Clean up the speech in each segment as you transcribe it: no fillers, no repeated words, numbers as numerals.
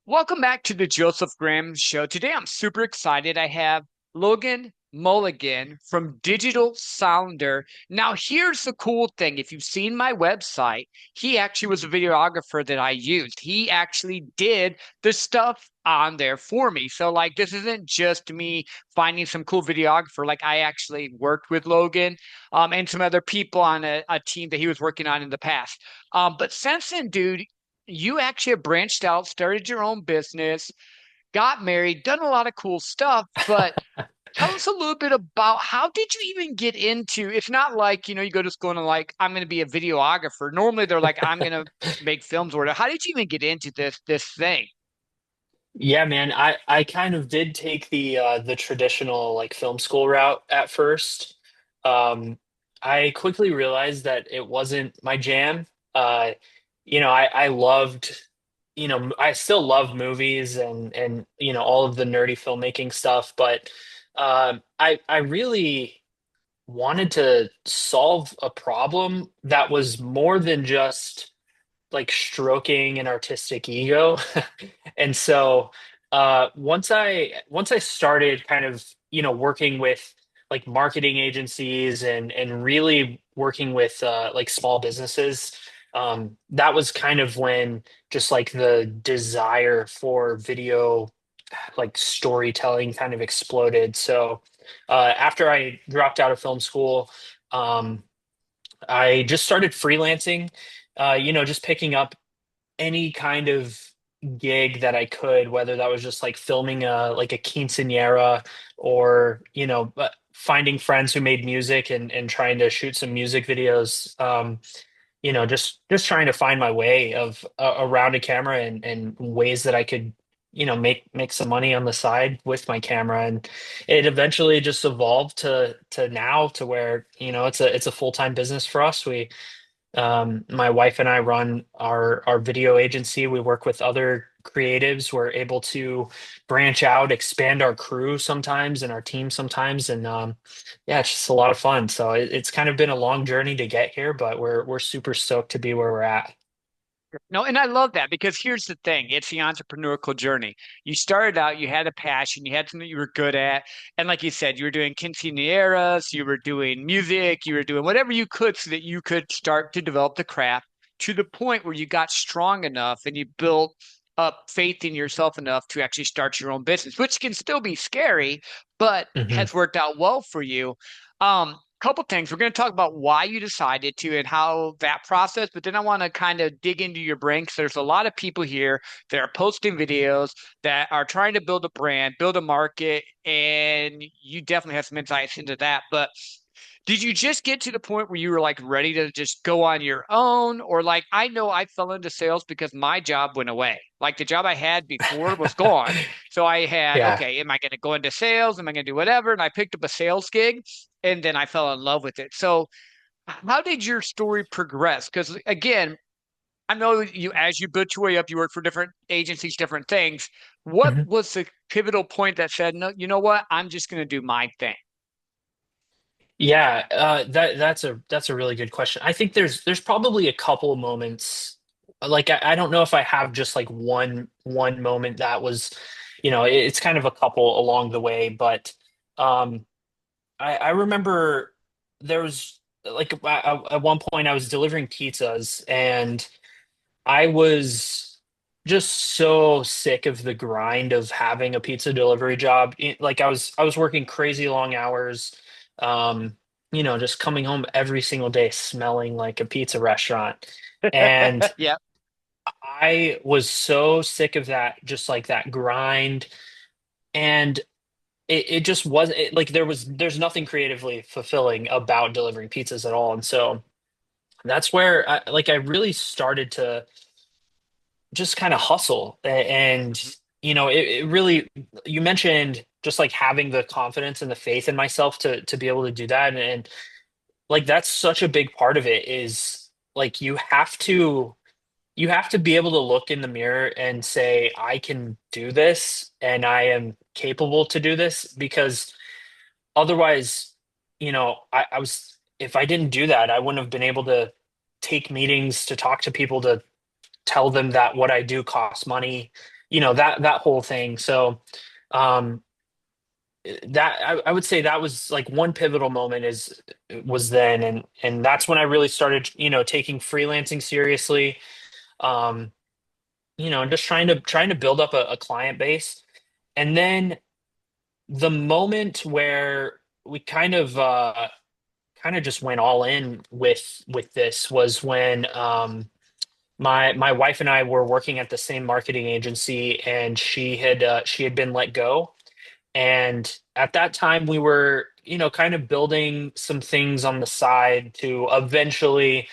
Welcome back to the Joseph Graham Show. Today I'm super excited. I have Logan Mulligan from Digital Sonder. Now, here's the cool thing. If you've seen my website, he actually was a videographer that I used. He actually did the stuff on there for me. So, like, this isn't just me finding some cool videographer. Like, I actually worked with Logan and some other people on a team that he was working on in the past. But since then, dude, you actually have branched out, started your own business, got married, done a lot of cool stuff. But tell us a little bit about how did you even get into? It's not like, you go to school and like, I'm going to be a videographer. Normally they're like, I'm going to make films or whatever. How did you even get into this thing? Yeah, man, I kind of did take the traditional like film school route at first. I quickly realized that it wasn't my jam. Uh, I loved, I still love movies and all of the nerdy filmmaking stuff, but I really wanted to solve a problem that was more than just like stroking an artistic ego. And so once I started kind of, working with like marketing agencies and really working with like small businesses, that was kind of when just like the desire for video like storytelling kind of exploded. So after I dropped out of film school, um, I just started freelancing, just picking up any kind of gig that I could, whether that was just like filming a quinceañera or, finding friends who made music and trying to shoot some music videos. Just trying to find my way of around a camera and ways that I could, make some money on the side with my camera. And it eventually just evolved to now to where, it's a full-time business for us. My wife and I run our video agency. We work with other creatives. We're able to branch out, expand our crew sometimes and our team sometimes, and yeah, it's just a lot of fun. So it's kind of been a long journey to get here, but we're super stoked to be where we're at. No, and I love that because here's the thing. It's the entrepreneurial journey. You started out, you had a passion, you had something you were good at. And like you said, you were doing quinceañeras, you were doing music, you were doing whatever you could so that you could start to develop the craft to the point where you got strong enough and you built up faith in yourself enough to actually start your own business, which can still be scary, but Hmm. has worked out well for you. Couple things. We're going to talk about why you decided to and how that process, but then I want to kind of dig into your brain because there's a lot of people here that are posting videos that are trying to build a brand, build a market, and you definitely have some insights into that. But did you just get to the point where you were like ready to just go on your own? Or like, I know I fell into sales because my job went away. Like the job I had before was gone. So I had, Yeah. okay, am I going to go into sales? Am I going to do whatever? And I picked up a sales gig and then I fell in love with it. So how did your story progress? Because again, I know you, as you built your way up, you worked for different agencies, different things. What Mhm. was the pivotal point that said, no, you know what? I'm just going to do my thing. Yeah, that's a really good question. I think there's probably a couple of moments. Like I don't know if I have just like one moment that was, it's kind of a couple along the way, but um I remember there was like at one point I was delivering pizzas and I was just so sick of the grind of having a pizza delivery job. Like I was working crazy long hours, just coming home every single day smelling like a pizza restaurant. And Yeah. I was so sick of that, just like that grind. And it just wasn't like there's nothing creatively fulfilling about delivering pizzas at all. And so that's where I really started to just kind of hustle. And Mhm. it really, you mentioned just like having the confidence and the faith in myself to be able to do that. And like that's such a big part of it is like you have to be able to look in the mirror and say, I can do this and I am capable to do this, because otherwise, I was, if I didn't do that, I wouldn't have been able to take meetings to talk to people, to tell them that what I do costs money, that whole thing. So um, that I would say that was like one pivotal moment is was then, and that's when I really started, taking freelancing seriously. Um, and just trying to build up a client base. And then the moment where we kind of just went all in with this was when my wife and I were working at the same marketing agency, and she had been let go. And at that time, we were, kind of building some things on the side to eventually,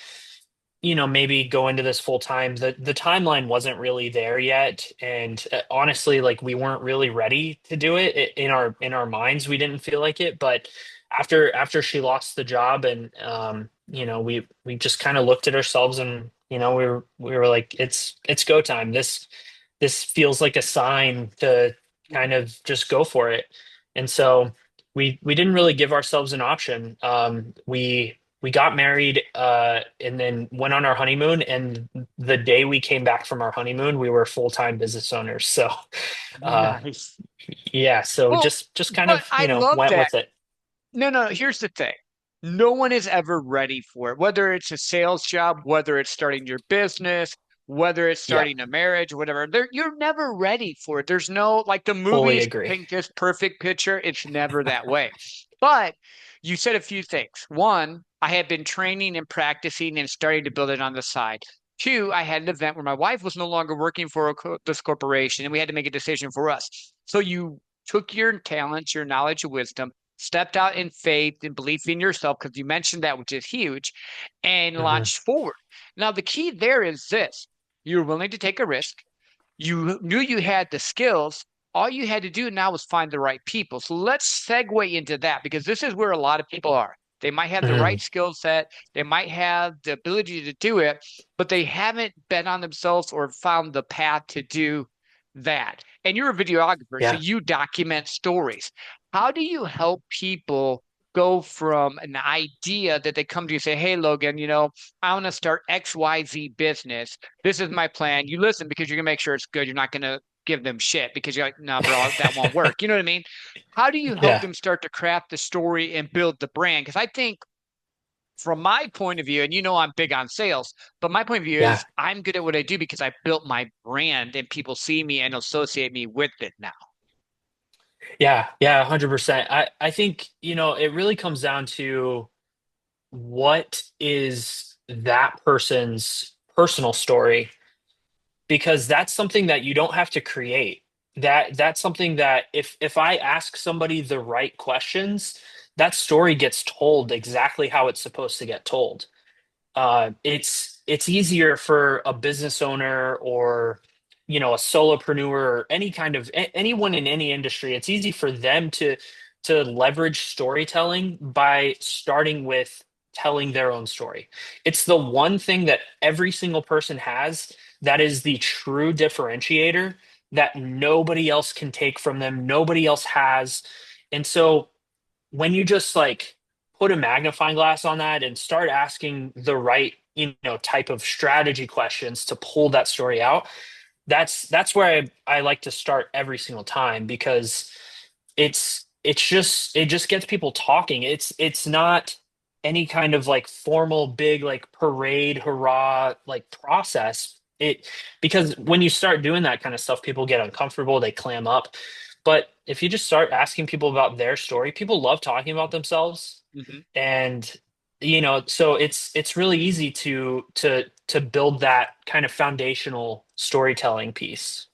maybe go into this full time. The timeline wasn't really there yet, and honestly, like we weren't really ready to do it in our minds. We didn't feel like it, but after she lost the job, and we just kind of looked at ourselves, and we were like, it's go time. This feels like a sign to kind of just go for it. And so we didn't really give ourselves an option. We got married and then went on our honeymoon. And the day we came back from our honeymoon, we were full-time business owners. So uh, Nice. yeah, so Well, just kind but of, I love went that. with it. No, no, here's the thing. No one is ever ready for it, whether it's a sales job, whether it's starting your business, whether it's Yeah, starting a marriage, whatever. You're never ready for it. There's no, like the fully movies agree. paint this perfect picture. It's never that way. But you said a few things. One, I had been training and practicing and starting to build it on the side. Two, I had an event where my wife was no longer working for this corporation and we had to make a decision for us. So you took your talents, your knowledge, your wisdom, stepped out in faith and belief in yourself, because you mentioned that, which is huge, and Hmm. launched forward. Now, the key there is this: you're willing to take a risk. You knew you had the skills. All you had to do now was find the right people. So let's segue into that, because this is where a lot of people are. They might have the Hmm. right skill set, they might have the ability to do it, but they haven't bet on themselves or found the path to do that. And you're a videographer, so Yeah. you document stories. How do you help people go from an idea that they come to you and say, "Hey, Logan, I want to start XYZ business. This is my plan." You listen because you're gonna make sure it's good. You're not gonna give them shit because you're like, "No, bro, that won't work." You know what I mean? How do you help Yeah. them start to craft the story and build the brand? Because I think from my point of view, and I'm big on sales, but my point of view Yeah. is I'm good at what I do because I built my brand and people see me and associate me with it now. Yeah. Yeah. 100%. I think, it really comes down to what is that person's personal story, because that's something that you don't have to create. That's something that if I ask somebody the right questions, that story gets told exactly how it's supposed to get told. It's easier for a business owner, or a solopreneur, or any kind of anyone in any industry. It's easy for them to leverage storytelling by starting with telling their own story. It's the one thing that every single person has that is the true differentiator that nobody else can take from them, nobody else has. And so when you just like put a magnifying glass on that and start asking the right, type of strategy questions to pull that story out, that's where I like to start every single time, because it just gets people talking. It's not any kind of like formal big like parade hurrah like process. Because when you start doing that kind of stuff, people get uncomfortable, they clam up. But if you just start asking people about their story, people love talking about themselves. Mhm. And so it's really easy to build that kind of foundational storytelling piece.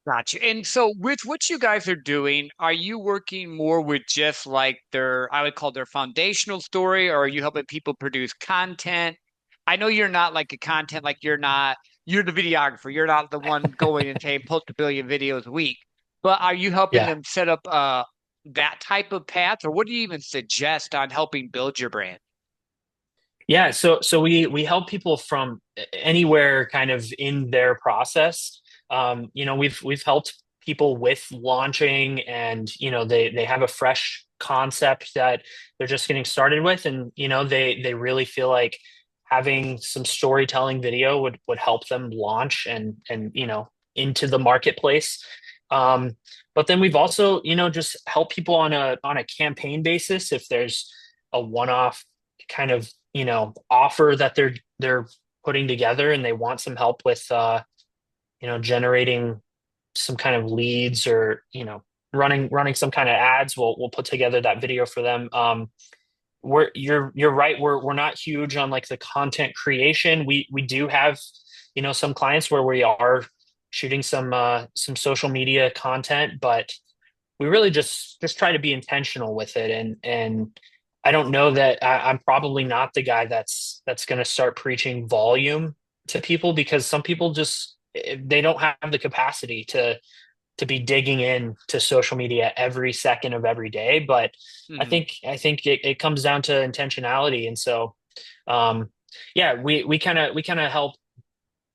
Gotcha. And so, with what you guys are doing, are you working more with just like I would call their foundational story, or are you helping people produce content? I know you're not like a content, like you're the videographer. You're not the one going and saying post a billion videos a week, but are you helping Yeah. them set up that type of path, or what do you even suggest on helping build your brand? Yeah, so we help people from anywhere kind of in their process. We've helped people with launching, and they have a fresh concept that they're just getting started with, and they really feel like having some storytelling video would help them launch and into the marketplace. Um, but then we've also, just help people on a campaign basis if there's a one-off kind of, offer that they're putting together and they want some help with generating some kind of leads or, running some kind of ads. We'll put together that video for them. You're right. We're not huge on like the content creation. We do have, some clients where we are shooting some social media content, but we really just try to be intentional with it. And I don't know that I'm probably not the guy that's going to start preaching volume to people because some people just they don't have the capacity to be digging in to social media every second of every day. But Hmm. I think it comes down to intentionality. And so, um, yeah, we kind of help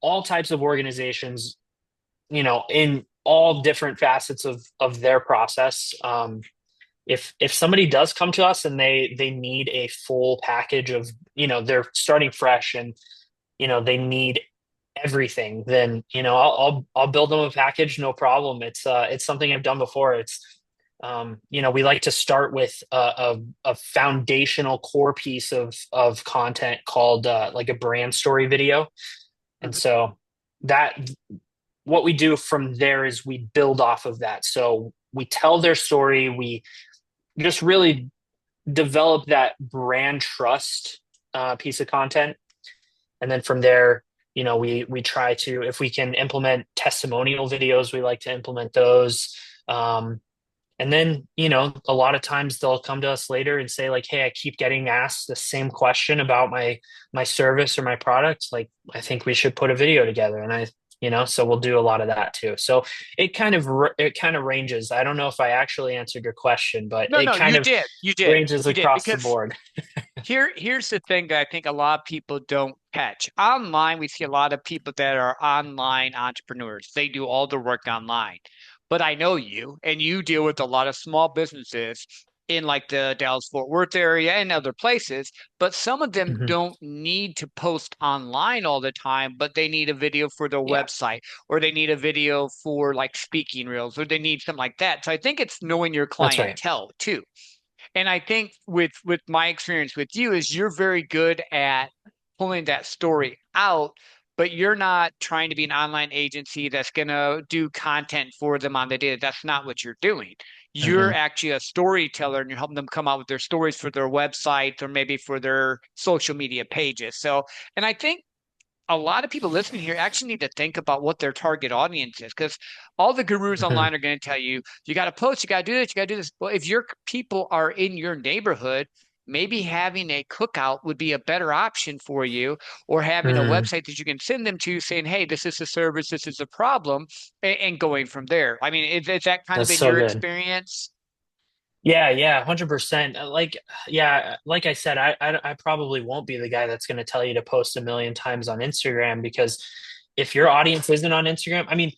all types of organizations, in all different facets of their process. If somebody does come to us and they need a full package of, they're starting fresh and they need everything, then I'll build them a package, no problem. It's something I've done before. We like to start with a foundational core piece of content called like a brand story video, and Hmm. so that what we do from there is we build off of that. So we tell their story, we just really develop that brand trust piece of content, and then from there, we try to, if we can implement testimonial videos, we like to implement those. Um, and then, a lot of times they'll come to us later and say like, "Hey, I keep getting asked the same question about my service or my product. Like, I think we should put a video together." And so we'll do a lot of that too. So it kind of ranges. I don't know if I actually answered your question, but No, it no, kind you of did. You did. ranges You did. across the Because board. here's the thing that I think a lot of people don't catch. Online, we see a lot of people that are online entrepreneurs. They do all the work online. But I know you, and you deal with a lot of small businesses in like the Dallas Fort Worth area and other places. But some of them Mhm. don't need to post online all the time, but they need a video for their Yeah, website, or they need a video for like speaking reels, or they need something like that. So I think it's knowing your that's right. clientele too. And I think with my experience with you is you're very good at pulling that story out, but you're not trying to be an online agency that's going to do content for them on the day. That's not what you're doing. You're Mhm. actually a storyteller and you're helping them come out with their stories for their websites or maybe for their social media pages. So, and I think a lot of people listening here actually need to think about what their target audience is because all the gurus Mhm. online are going to tell you, you got to post, you got to do this, you got to do this. Well, if your people are in your neighborhood, maybe having a cookout would be a better option for you, or having a Mm, website that you can send them to saying, hey, this is a service, this is a problem, and going from there. I mean, is that kind of that's been so your good. experience? Yeah, yeah, 100%. Yeah, like I said, I probably won't be the guy that's going to tell you to post a million times on Instagram because if your audience isn't on Instagram, I mean,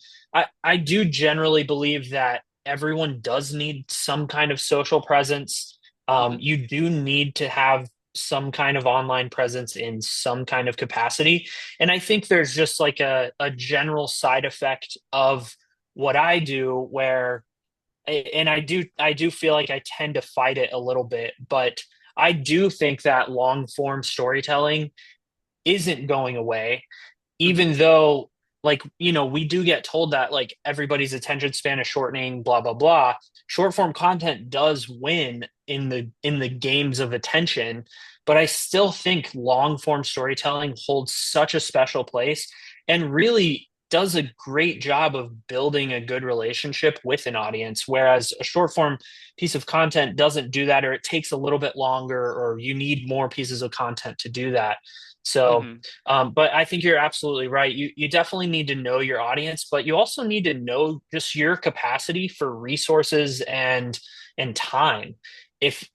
I do generally believe that everyone does need some kind of social presence. Hmm. You do need to have some kind of online presence in some kind of capacity. And I think there's just like a general side effect of what I do where and I do feel like I tend to fight it a little bit, but I do think that long form storytelling isn't going away, Hmm. even though we do get told that like everybody's attention span is shortening, blah blah blah. Short form content does win in the games of attention, but I still think long form storytelling holds such a special place and really does a great job of building a good relationship with an audience, whereas a short form piece of content doesn't do that, or it takes a little bit longer, or you need more pieces of content to do that. So Hmm. but I think you're absolutely right. You definitely need to know your audience, but you also need to know just your capacity for resources and time. If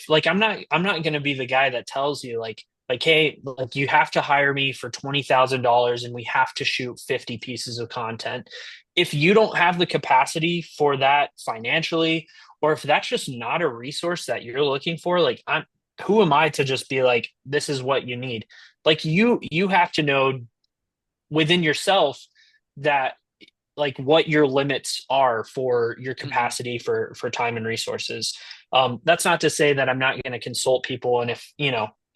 like I'm not going to be the guy that tells you like hey, like you have to hire me for $20,000 and we have to shoot 50 pieces of content. If you don't have the capacity for that financially, or if that's just not a resource that you're looking for, like I'm who am I to just be like, this is what you need? Like you have to know within yourself that like what your limits are for your Hmm. capacity for time and resources. That's not to say that I'm not going to consult people, and if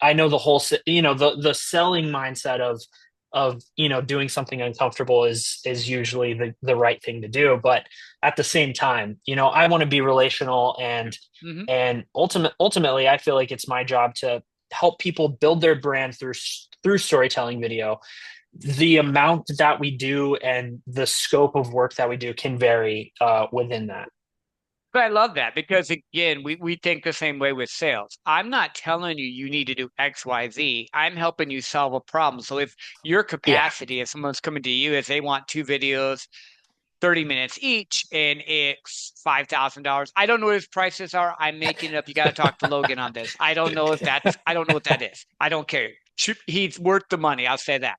I know the whole the selling mindset of doing something uncomfortable is usually the right thing to do, but at the same time, I want to be relational, Hmm. and ultimately I feel like it's my job to help people build their brand through storytelling video. The amount that we do and the scope of work that we do can vary within that. But I love that because again, we think the same way with sales. I'm not telling you you need to do X, Y, Z. I'm helping you solve a problem. So if your Yeah, capacity, if someone's coming to you as they want two videos, 30 minutes each, and it's $5,000. I don't know what his prices are. I'm making it up. You got to talk to Logan on this. I don't know what that is. I don't care. He's worth the money. I'll say that.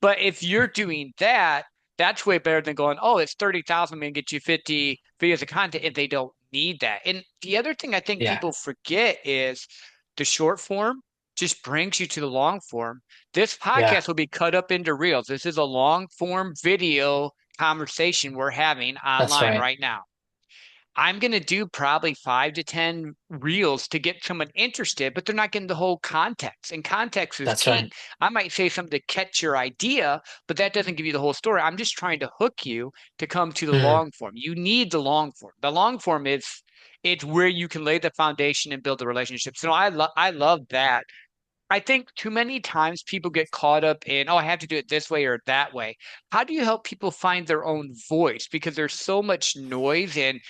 But if you're doing that, that's way better than going, oh, it's 30,000 and get you 50 videos of content if they don't need that. And the other thing I think yeah, people forget is the short form just brings you to the long form. This yeah. podcast will be cut up into reels. This is a long form video conversation we're having That's online right. right now. I'm going to do probably 5 to 10 reels to get someone interested, but they're not getting the whole context. And context is That's key. right. I might say something to catch your idea, but that doesn't give you the whole story. I'm just trying to hook you to come to the Mm, long form. You need the long form. The long form is it's where you can lay the foundation and build the relationship. So I love that. I think too many times people get caught up in, oh, I have to do it this way or that way. How do you help people find their own voice? Because there's so much noise and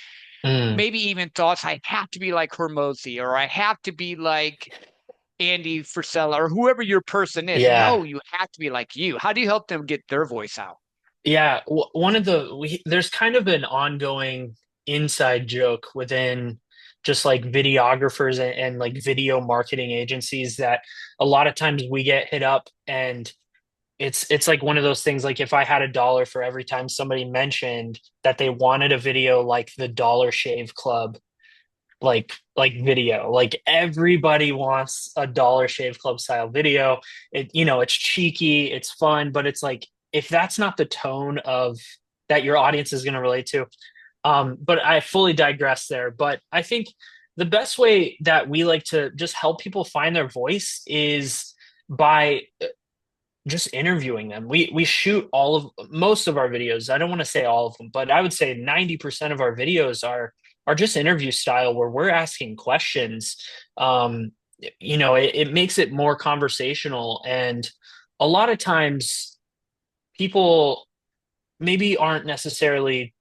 mm, maybe even thoughts, I have to be like Hormozy or I have to be like Andy Frisella or whoever your person is. yeah. No, you have to be like you. How do you help them get their voice out? Yeah, there's kind of an ongoing inside joke within just like videographers and like video marketing agencies that a lot of times we get hit up, and it's like one of those things, like if I had $1 for every time somebody mentioned that they wanted a video like the Dollar Shave Club, like video. Like everybody wants a Dollar Shave Club style video. It's cheeky, it's fun, but it's like if that's not the tone of that your audience is going to relate to. But I fully digress there. But I think the best way that we like to just help people find their voice is by just interviewing them. We shoot most of our videos. I don't want to say all of them, but I would say 90% of our videos are just interview style where we're asking questions. Um, it makes it more conversational, and a lot of times people maybe aren't necessarily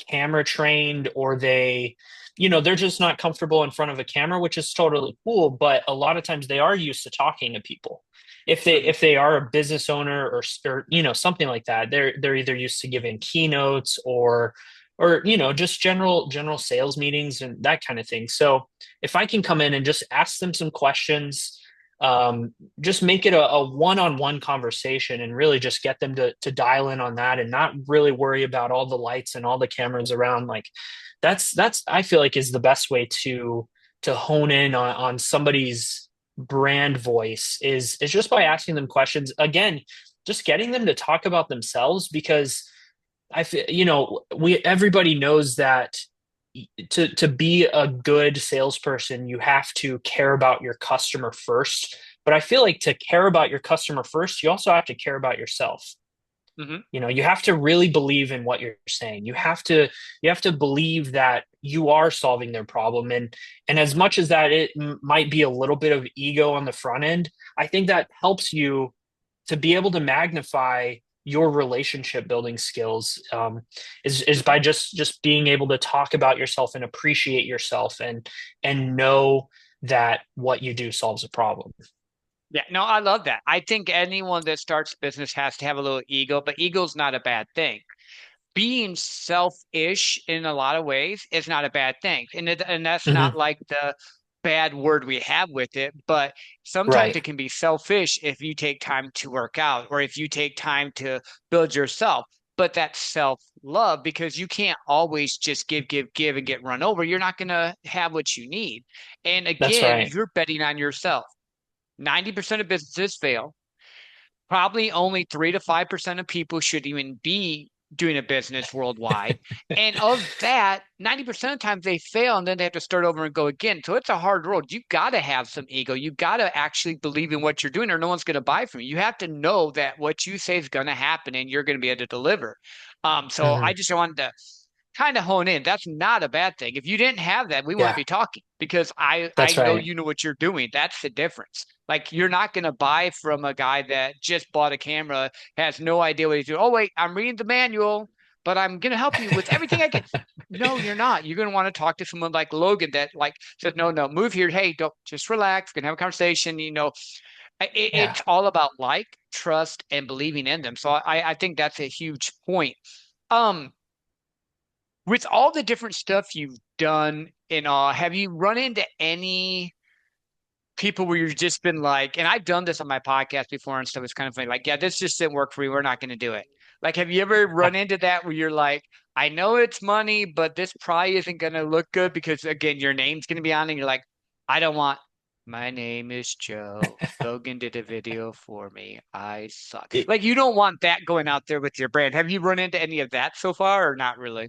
camera trained, or they're just not comfortable in front of a camera, which is totally cool, but a lot of times they are used to talking to people. if they Mhm. if they are a business owner, or something like that, they're either used to giving keynotes, or just general sales meetings and that kind of thing. So if I can come in and just ask them some questions, just make it a one-on-one conversation, and really just get them to dial in on that, and not really worry about all the lights and all the cameras around. Like that's I feel like is the best way to hone in on somebody's brand voice, is just by asking them questions. Again, just getting them to talk about themselves, because I feel, we everybody knows that to be a good salesperson, you have to care about your customer first. But I feel like to care about your customer first, you also have to care about yourself. Mhm. You have to really believe in what you're saying. You have to believe that you are solving their problem. And as much as that it might be a little bit of ego on the front end, I think that helps you to be able to magnify your relationship building skills, is by Mhm. just being able to talk about yourself and appreciate yourself, and know that what you do solves a problem. Yeah, no, I love that. I think anyone that starts business has to have a little ego, but ego's not a bad thing. Being selfish in a lot of ways is not a bad thing. And that's not Hmm. like the bad word we have with it, but sometimes Right. it can be selfish if you take time to work out or if you take time to build yourself. But that's self-love because you can't always just give, give, give and get run over. You're not going to have what you need. And That's again, right. you're betting on yourself. 90% of businesses fail. Probably only 3 to 5% of people should even be doing a business worldwide. And of that, 90% of the times they fail and then they have to start over and go again. So it's a hard road. You got to have some ego. You got to actually believe in what you're doing or no one's going to buy from you. You have to know that what you say is going to happen and you're going to be able to deliver. So I Mhm. just wanted to kind of hone in. That's not a bad thing. If you didn't have that, we wouldn't Yeah, be talking because I that's know right. you know what you're doing. That's the difference. Like you're not going to buy from a guy that just bought a camera, has no idea what he's doing. Oh wait, I'm reading the manual, but I'm going to help you with everything I can. No, you're not. You're going to want to talk to someone like Logan that like says, no, no, move here. Hey, don't just relax. We're going to have a conversation. Yeah. It's all about like, trust, and believing in them. So I think that's a huge point. Um, with all the different stuff you've done and all, have you run into any people where you've just been like, and I've done this on my podcast before and stuff, it's kind of funny, like, yeah, this just didn't work for me. We're not going to do it. Like, have you ever run into that where you're like, I know it's money, but this probably isn't going to look good because, again, your name's going to be on it. And you're like, I don't want, my name is Joe. Logan did a video for me. I suck. It- Like, you don't want that going out there with your brand. Have you run into any of that so far or not really?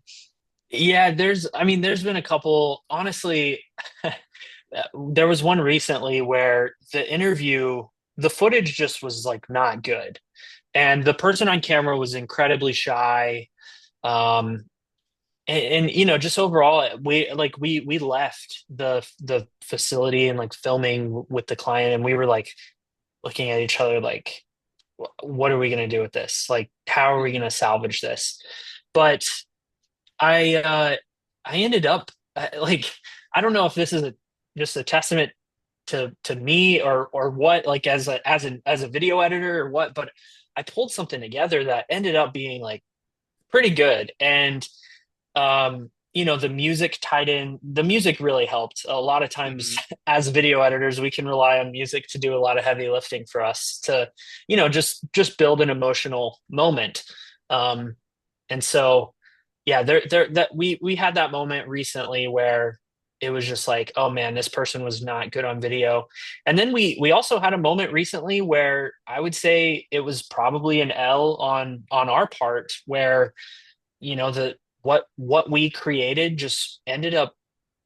yeah, I mean, there's been a couple, honestly, there was one recently where the footage just was like not good. And the person on camera was incredibly shy. Um, just overall, we left the facility and like filming with the client, and we were like looking at each other like, what are we going to do with this? Like, how are we going to salvage this? But I I ended up like I don't know if this is just a testament to me or what, like as a video editor or what, but I pulled something together that ended up being like pretty good. And the music tied in, the music really helped. A lot of times Hmm. as video editors, we can rely on music to do a lot of heavy lifting for us to, just build an emotional moment. Um, and so yeah, there that we had that moment recently where it was just like, oh man, this person was not good on video. And then we also had a moment recently where I would say it was probably an L on our part where, the what we created just ended up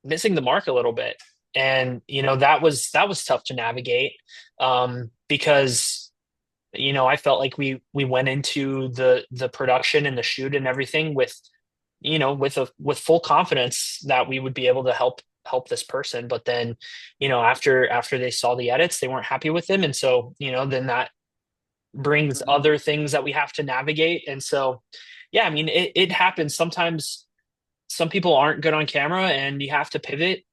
missing the mark a little bit. And that was tough to navigate, because I felt like we went into the production and the shoot and everything with full confidence that we would be able to help this person. But then, after they saw the edits, they weren't happy with them. And so, then that brings Hmm. other things that we have to navigate. And so, yeah, I mean, it happens. Sometimes some people aren't good on camera and you have to pivot.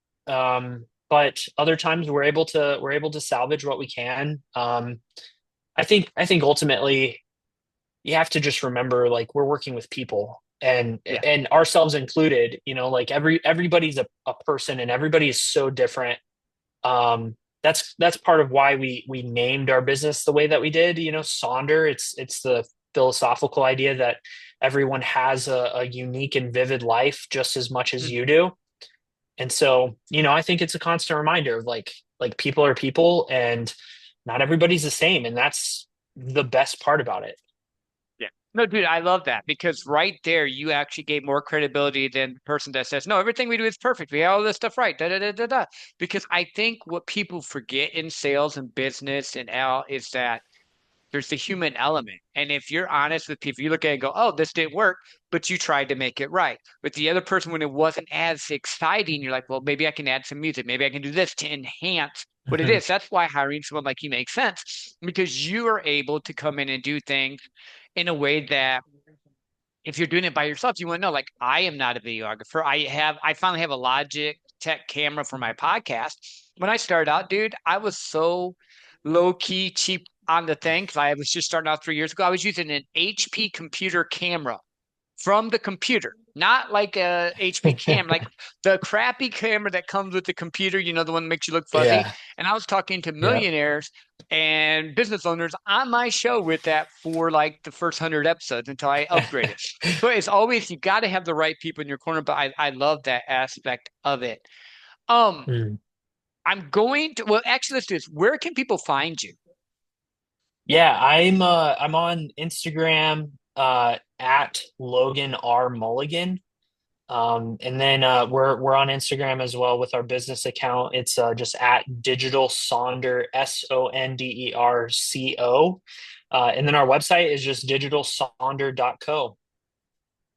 But other times we're able to salvage what we can. I think ultimately you have to just remember, like, we're working with people, and Yeah. and ourselves included, like everybody's a person and everybody is so different. That's part of why we named our business the way that we did. Sonder, it's the philosophical idea that everyone has a unique and vivid life just as much as you Hmm. do. And so, I think it's a constant reminder of like people are people and not everybody's the same, and that's the best part about it. Yeah. No, dude, I love that because right there, you actually gave more credibility than the person that says, no, everything we do is perfect. We have all this stuff right. Da, da, da, da, da. Because I think what people forget in sales and business and all is that there's the human element. And if you're honest with people, you look at it and go, oh, this didn't work, but you tried to make it right. With the other person, when it wasn't as exciting, you're like, well, maybe I can add some music. Maybe I can do this to enhance what it Mhm. is. That's why hiring someone like you makes sense because you are able to come in and do things in a way that if you're doing it by yourself, you want to know, like, I am not a videographer. I finally have a Logic Tech camera for my podcast. When I started out, dude, I was so low key cheap on the thing because I was just starting out 3 years ago. I was using an HP computer camera from the computer, not like a HP cam, like the crappy camera that comes with the computer, the one that makes you look fuzzy. Yeah. And I was talking to Yeah. millionaires and business owners on my show with that for like the first 100 episodes until I upgraded. So it's always, you got to have the right people in your corner, but I love that aspect of it. Um, Mm. I'm going to, well, actually, let's do this. Where can people find you? Yeah, I'm on Instagram. at Logan R Mulligan. And then we're on Instagram as well with our business account. It's just at Digital Sonder, SONDERCO. And then our website is just digitalsonder.co.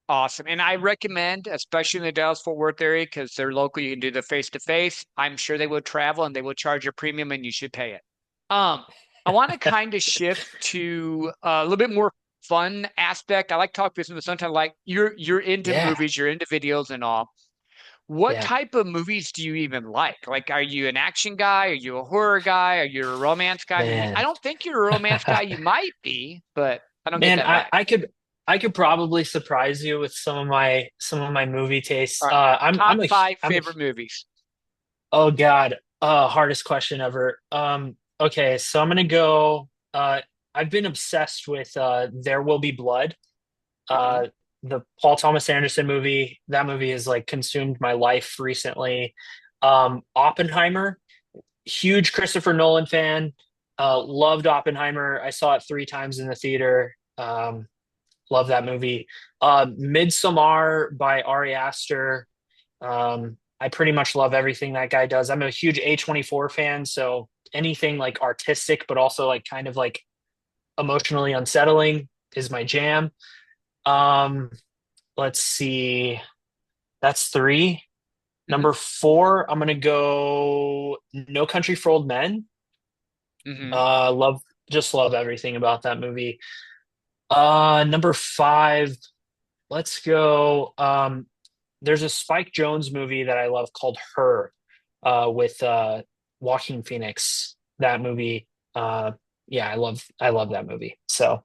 Awesome. And I recommend, especially in the Dallas Fort Worth area, because they're local, you can do the face to face. I'm sure they will travel and they will charge a premium and you should pay it. Um, I want to kind of shift to a little bit more fun aspect. I like talk business, but sometimes like you're into Yeah, movies, you're into videos and all. What yeah, type of movies do you even like? Like, are you an action guy? Are you a horror guy? Are you a romance guy? I man. don't think you're a romance guy. You might be, but I don't get Man, that vibe. I could probably surprise you with some of my movie tastes. All right. Top five I'm a favorite movies. oh God, hardest question ever. Okay, so I'm gonna go. I've been obsessed with There Will Be Blood. Hmm. Uh, the Paul Thomas Anderson movie. That movie has like consumed my life recently. Oppenheimer, huge Christopher Nolan fan. Loved Oppenheimer. I saw it 3 times in the theater. Love that movie. Midsommar by Ari Aster. I pretty much love everything that guy does. I'm a huge A24 fan, so anything like artistic, but also like kind of like emotionally unsettling is my jam. Um, let's see. That's 3. Hmm. Number 4, I'm gonna go No Country for Old Men. Hmm. Love just love everything about that movie. Number 5, let's go. There's a Spike Jonze movie that I love called Her, with Joaquin Phoenix. That movie, yeah, I love that movie. So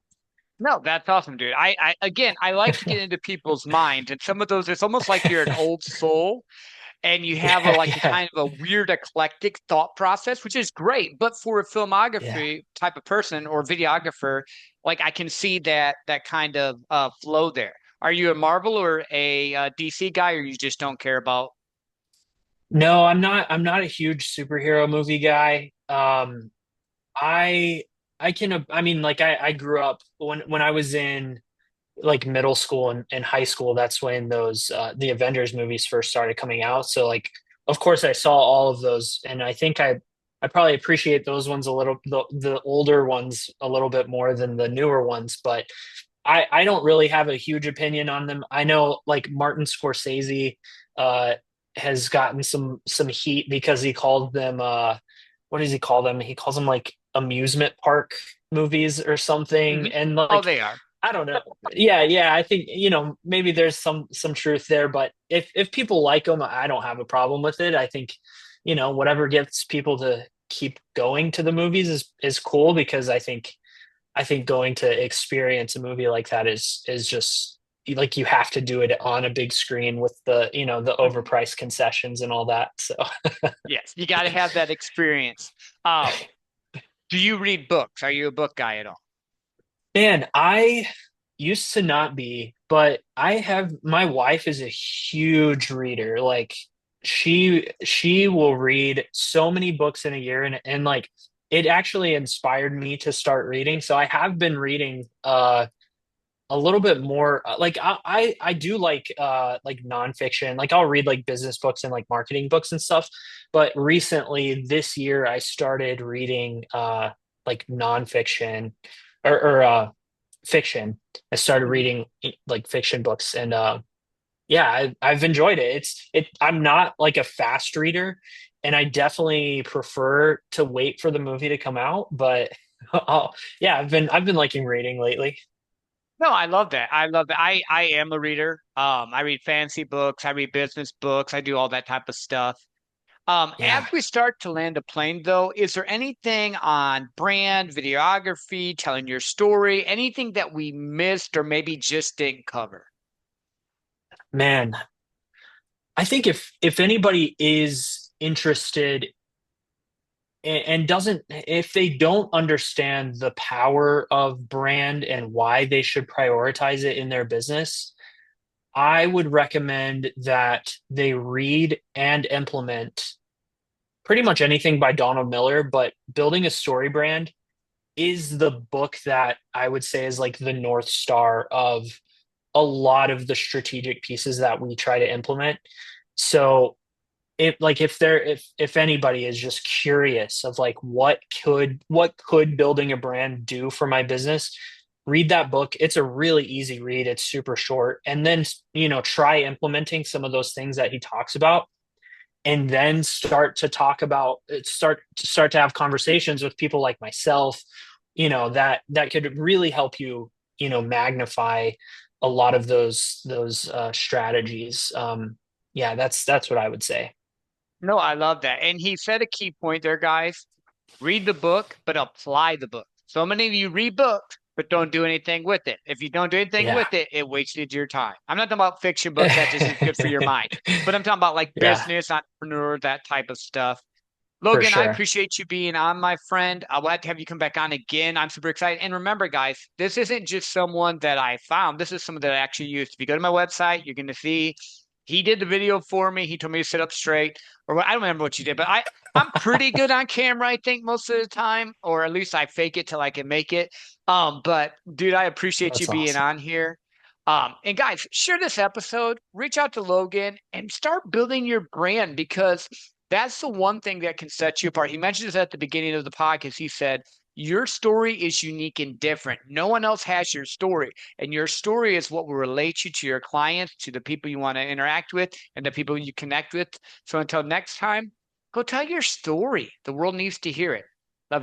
No, that's awesome, dude. I again, I like to get into people's minds, and some of those, it's almost like you're an old soul, and you have a yeah, like a yeah, kind of a weird eclectic thought process, which is great. But for a yeah. filmography type of person or videographer, like I can see that kind of flow there. Are you a Marvel or a DC guy, or you just don't care about? No, I'm not a huge superhero movie guy. I I can I mean like I grew up when I was in like middle school and high school. That's when those the Avengers movies first started coming out. So like of course I saw all of those, and I think I probably appreciate those ones a little, the older ones a little bit more than the newer ones. But I don't really have a huge opinion on them. I know like Martin Scorsese uh has gotten some heat because he called them what does he call them? He calls them like amusement park movies or something. Mhm. And Oh, like they are. I don't know. Yeah, yeah, I think, maybe there's some truth there, but if people like them, I don't have a problem with it. I think, whatever gets people to keep going to the movies is cool, because I think going to experience a movie like that is just like you have to do it on a big screen with the Mhm. overpriced concessions and all that. So, Yes, you got to have that experience. Uh, do you read books? Are you a book guy at all? man, I used to not be, but my wife is a huge reader. Like she will read so many books in a year, and like it actually inspired me to start reading. So I have been reading a little bit more. Like I do like nonfiction. Like I'll read like business books and like marketing books and stuff. But recently this year I started reading like nonfiction, or fiction. I started Mhm. reading like fiction books, and yeah, I've enjoyed it. I'm not like a fast reader, and I definitely prefer to wait for the movie to come out. But oh, yeah, I've been liking reading lately. No, I love that. I love that. I am a reader. I read fancy books. I read business books. I do all that type of stuff. As Yeah, we start to land a plane, though, is there anything on brand, videography, telling your story, anything that we missed or maybe just didn't cover? man, I think if anybody is interested and doesn't, if they don't understand the power of brand and why they should prioritize it in their business, I would recommend that they read and implement pretty much anything by Donald Miller. But Building a Story Brand is the book that I would say is like the North Star of a lot of the strategic pieces that we try to implement. So if anybody is just curious of like what could building a brand do for my business, read that book. It's a really easy read. It's super short. And then, try implementing some of those things that he talks about, and then start to have conversations with people like myself, that could really help you, magnify a lot of those strategies. Yeah, that's what I would say. No, I love that. And he said a key point there, guys. Read the book, but apply the book. So many of you read books, but don't do anything with it. If you don't do anything Yeah. with it, it wasted your time. I'm not talking about fiction books that just is good for your mind, but I'm talking about like Yeah, business, entrepreneur, that type of stuff. for Logan, I sure. appreciate you being on, my friend. I will have to have you come back on again. I'm super excited. And remember, guys, this isn't just someone that I found. This is someone that I actually used. If you go to my website, you're going to see he did the video for me. He told me to sit up straight, or I don't remember what you did, but I'm pretty good on camera, I think, most of the time, or at least I fake it till I can make it. But dude, I appreciate you That's being awesome. on here. And guys, share this episode, reach out to Logan and start building your brand because that's the one thing that can set you apart. He mentioned this at the beginning of the podcast. He said, your story is unique and different. No one else has your story. And your story is what will relate you to your clients, to the people you want to interact with, and the people you connect with. So until next time, go tell your story. The world needs to hear it.